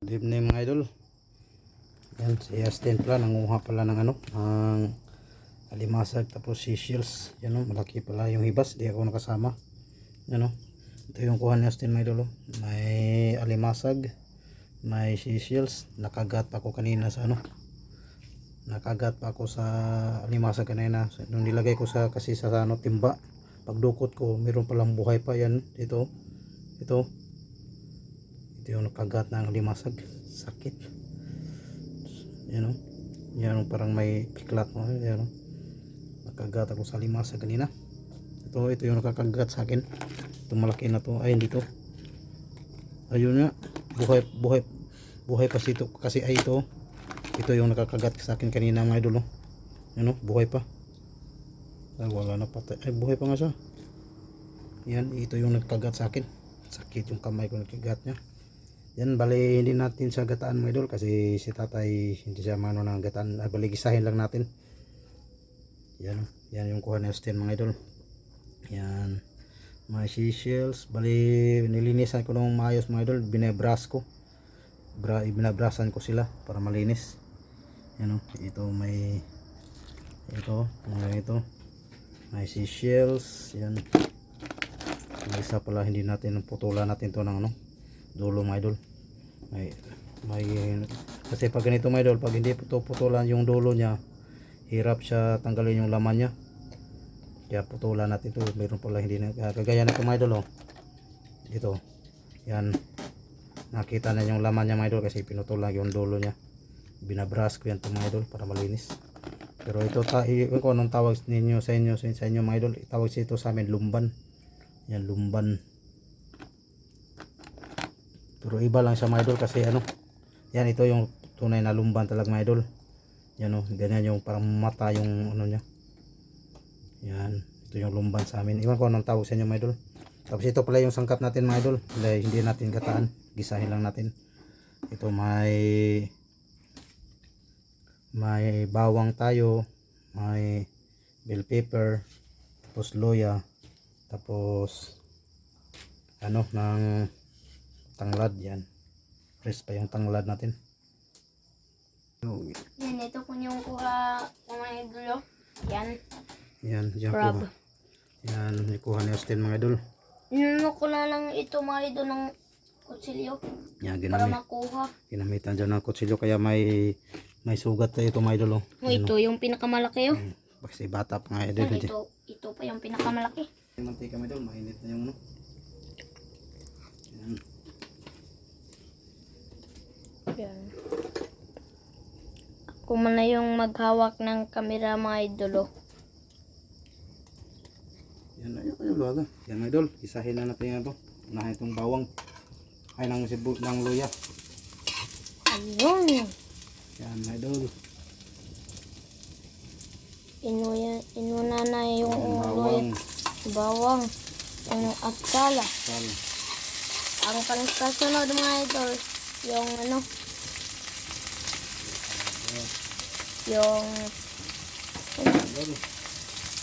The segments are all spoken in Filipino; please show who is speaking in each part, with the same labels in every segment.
Speaker 1: Good evening mga idol. Yan, si Astin pala, nanguha pala ng ang alimasag tapos seashells. Yan o, malaki pala yung hibas, di ako nakasama. Yan o, ito yung kuha ni Astin mga idol o. May alimasag, may seashells. Nakagat pa ako kanina sa nakagat pa ako sa alimasag kanina. Nung nilagay ko kasi sa timba, pagdukot ko, meron palang buhay pa yan. Ito yung nakagat ng limasag, sakit. Yan o, yan o, parang may piklat mo. Yan o, nakagat ako sa limasag kanina. Ito yung nakakagat sa akin. Itong malaki na to, ay hindi to, ayun nga, buhay pa ito kasi ay ito yung nakakagat sa akin kanina mga idol o. Yan o, buhay pa. Ay, wala na patay, ay buhay pa nga siya. Yan, ito yung nagkagat sa akin, sakit yung kamay ko, nagkagat niya. Yan, bali hindi natin siya gataan mga idol kasi si tatay hindi siya mano ng gataan. Bali gisahin lang natin. Yan yung kuha ni Austin mga idol. Yan, may seashells. Bali nilinisan ko ng maayos mga idol, binabras ko. Binabrasan ko sila para malinis. Yan o, ito may may seashells. Yan, may isa pala, hindi natin putulan natin to ng dulo mga idol. May kasi pag ganito mga idol, pag hindi putulan yung dulo niya, hirap siya tanggalin yung laman niya, kaya putulan natin to. Mayroon pala hindi na kagaya na ito mga idol o. Ito yan, nakita na yung laman niya mga idol kasi pinutulan yung dulo niya. Binabras ko yan to mga idol para malinis. Pero ito kung anong tawag ninyo sa inyo mga idol, tawag ito sa amin lumban. Yan, lumban. Pero iba lang siya mga idol kasi yan, ito yung tunay na lumban talaga mga idol. Yan o, ganyan yung parang mata yung niya. Yan, ito yung lumban sa amin. Iwan ko anong tawag sa inyo mga idol. Tapos ito pala yung sangkap natin mga idol. Hindi natin gataan, gisahin lang natin. Ito may bawang tayo, may bell pepper, tapos loya, tapos ng tanglad. Yan, fresh pa yung tanglad natin.
Speaker 2: Yan, ito po yung kuha ng mga idolo. Yan,
Speaker 1: crab. Yan, kuha ni Austin mga idol.
Speaker 2: Inuno ko na lang ito mga idol ng kutsilyo.
Speaker 1: Yan,
Speaker 2: para makuha.
Speaker 1: Ginamitan dyan ng kutsilyo kaya may sugat sa ito mga idol.
Speaker 2: Ito yung pinakamalaki o.
Speaker 1: Kasi bata pa nga idol.
Speaker 2: Ito pa yung pinakamalaki.
Speaker 1: Yung mantika mga idol, mainit na yung Yan.
Speaker 2: Yan. Ako man na yung maghawak ng kamera mga idolo.
Speaker 1: Yan, ayun baga. Yan mga idol, isahin na natin ito. Unahin itong bawang. Ay, ng luya.
Speaker 2: Ayun.
Speaker 1: Yan mga idol.
Speaker 2: Inuna na yung bawang. Yung atsala. Ang pangkasunod mga idol, yung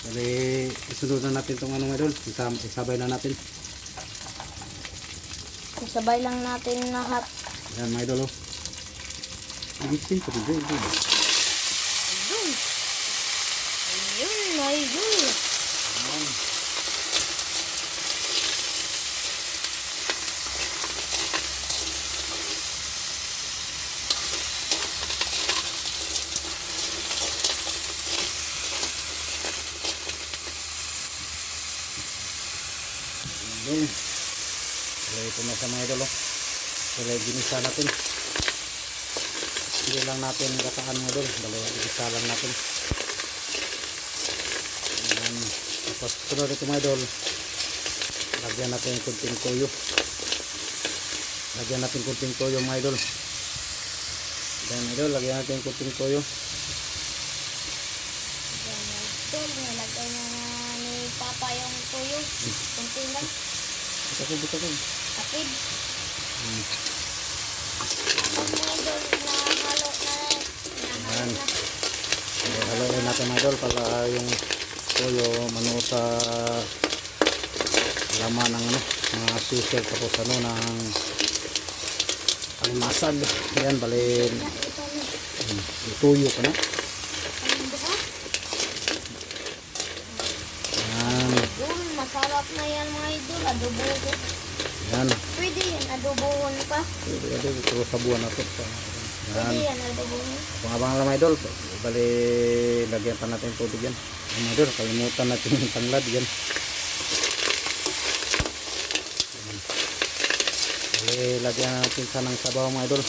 Speaker 1: Bali, isunod na natin itong mga idol. Isabay na natin.
Speaker 2: Isabay lang natin lahat.
Speaker 1: Yan mga idol. Ibisin ko dito.
Speaker 2: Ayun mga idol.
Speaker 1: Ito na sa mga idol. Ginisa natin. Hindi lang natin gataan mga idol. Ginisa lang natin. Ayan. Tapos sunod ito mga idol, lagyan natin kunting toyo. Lagyan natin kunting toyo mga idol. Lagyan natin kunting toyo.
Speaker 2: Nilagay na ni Papa yung tuyo. Kunting lang.
Speaker 1: Buta ko.
Speaker 2: Akid. Mga idol, nahalo na.
Speaker 1: Haloin natin mga idol para yung toyo manuot sa laman ng mga sisig tapos ng Masag. Yan, bali
Speaker 2: Ya, ito ni.
Speaker 1: tuyo ka na.
Speaker 2: Anong buka?
Speaker 1: Yan.
Speaker 2: Masarap na yan mga idol. Adobo.
Speaker 1: Yan.
Speaker 2: Pwede yan. Adobohon pa.
Speaker 1: Pwede ito sa buwan na ito. Yan.
Speaker 2: Pwede yan. Adobohon.
Speaker 1: Abang-abang lang mga idol. Bali, lagyan pa natin tubig yan. Mga idol, kalimutan natin yung tanglad yan. Bali, lagyan natin sa ng sabaw mga idol.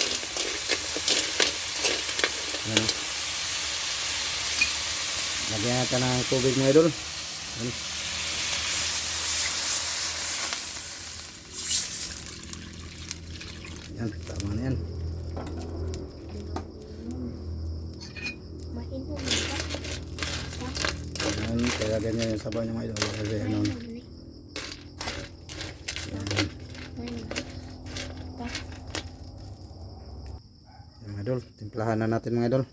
Speaker 1: Yan. Lagyan natin ng tubig mga idol. Yan. Yan, tama na yan.
Speaker 2: Mainom pa.
Speaker 1: Yan, kaya ganyan yung sabaw niya mga idol. Kasi ano,
Speaker 2: Mainom ni.
Speaker 1: yan.
Speaker 2: Mainom pa.
Speaker 1: Yan mga idol, timplahan na natin mga idol.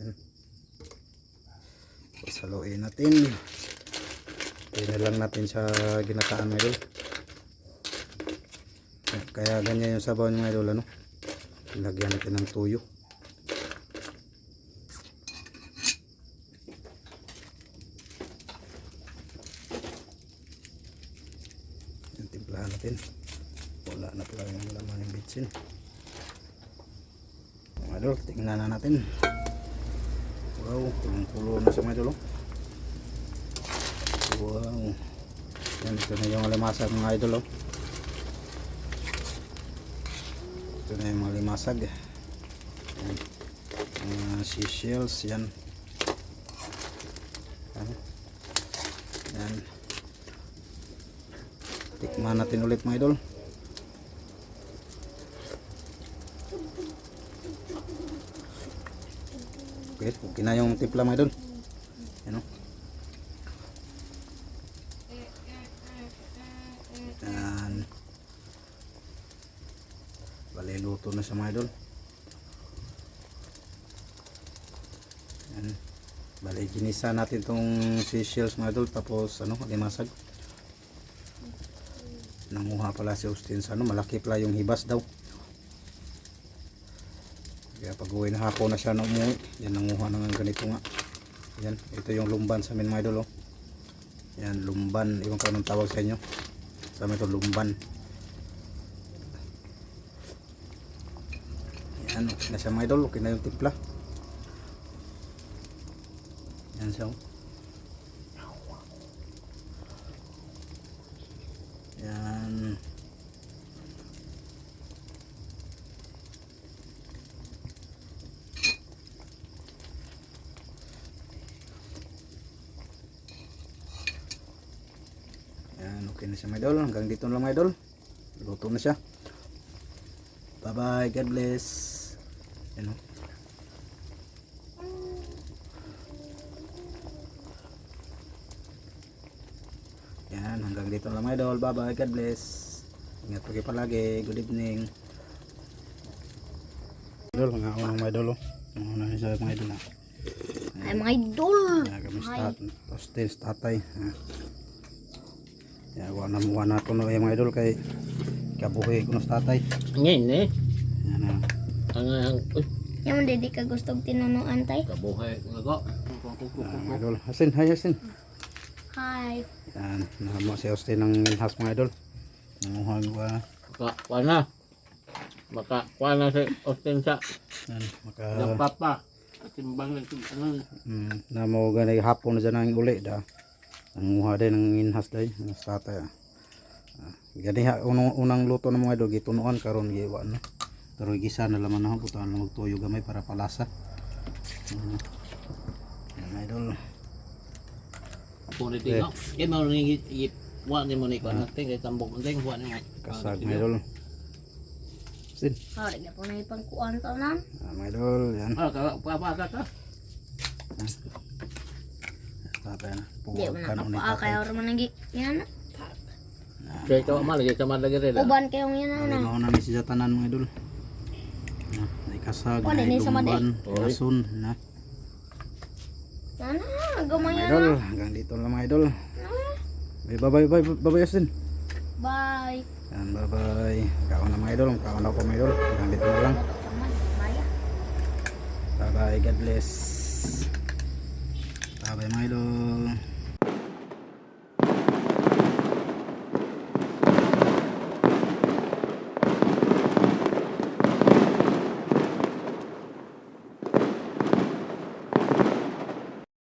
Speaker 1: Yan. Saluin natin. Tingnan lang natin sa ginataan mga idol. Kaya ganyan yung sabaw niya mga idol, ano. Lagyan natin ng tuyo. Yan, timplahan natin. Wala na pala yung laman yung bitsin. Mga idol, tingnan na natin. Wow, kulong-kulo na siya mga idol. Wow. Yan, ito na yung limasag mga idol. Ito na yung mga limasag. Yan. Mga seashells. Yan. Yan. Yan. Tikman natin ulit mga idol. Okay, okay na yung tipla mga idol. Yan o. Yan. Bali, luto na siya mga idol. Yan. Bali, ginisa natin tong seashells mga idol. Tapos, ano, limasag. Nanguha pala si Austin sa ano, malaki pala yung hibas daw. Kaya pag uwi na hapon na siya na umuwi, yan nanguha na ng ganito nga. Yan, ito yung lumban sa amin mga idol. Oh. Yan, lumban. Iwan ko anong tawag sa inyo. Sa amin ito, lumban. Yan, okay na siya mga idol. Okay na yung timpla. Yan siya. Oh. Yan. Yan, okay na siya mga idol. Hanggang dito lang mga idol. Luto na siya. Bye bye. God bless. Yan o. Yan, hanggang dito lang mga idol. Bye bye. God bless. Ingat po kayo palagi. Good evening. Idol, mga unang mga idol. Mga unang isa mga idol.
Speaker 2: Ay, mga idol.
Speaker 1: Yan, kami sa tatay. Yan, wana ko na yung mga idol kay kabuhi ko na sa tatay.
Speaker 3: Ngayon eh.
Speaker 1: Yan na.
Speaker 3: Ang
Speaker 2: Yung hindi ka gustong tinunuan tay.
Speaker 3: kabuhay ko.
Speaker 1: Mga idol. Hasin, hi Hasin.
Speaker 2: Hi.
Speaker 1: Yan, nahamo si Austin ng minhas mga idol. Nanguha ko
Speaker 3: Maka na si Austin sa
Speaker 1: yan,
Speaker 3: ng papa. Timbang ng ano.
Speaker 1: namo ganay hapon na dyan ang uli da. Nanguha din ng minhas day. Sa tatay. Gani ha, unang luto ng mga idol, gitunuan karon giwa na. Pero gisa na laman na butuan lang magtuyo gamay para palasa. Yan mga idol.
Speaker 3: Punit din no. Kaya mo ning wa ni mo ni ko natin kay tambok ndeng wa ni mo.
Speaker 1: Kasag mga idol. Sin.
Speaker 2: Hari na po na ipangkuan to nan.
Speaker 1: Mga idol, yan.
Speaker 3: Ah, pa ka.
Speaker 1: Tatay na.
Speaker 2: Di mo
Speaker 1: Puwakan
Speaker 2: na
Speaker 1: ulit
Speaker 2: kapaa
Speaker 1: tatay.
Speaker 2: kaya orang managi. Yan.
Speaker 3: Kaya ito malagi sa madagi rin.
Speaker 2: Uban kayong yan
Speaker 1: Bali
Speaker 2: na.
Speaker 1: mauna ni siya tanan mga idol. May kasag,
Speaker 2: Wala
Speaker 1: may
Speaker 2: ni sa maday.
Speaker 1: lumban, rason na.
Speaker 2: Yan na.
Speaker 1: Mga
Speaker 2: Gamay
Speaker 1: idol,
Speaker 2: yan.
Speaker 1: hanggang dito lang mga idol. Bye bye Justin.
Speaker 2: Bye.
Speaker 1: Yan, bye-bye. Kaon na mga idol. Kaon ako mga idol. Hanggang dito na lang.
Speaker 2: Maya.
Speaker 1: Bye-bye. God bless. Bye-bye mga idol.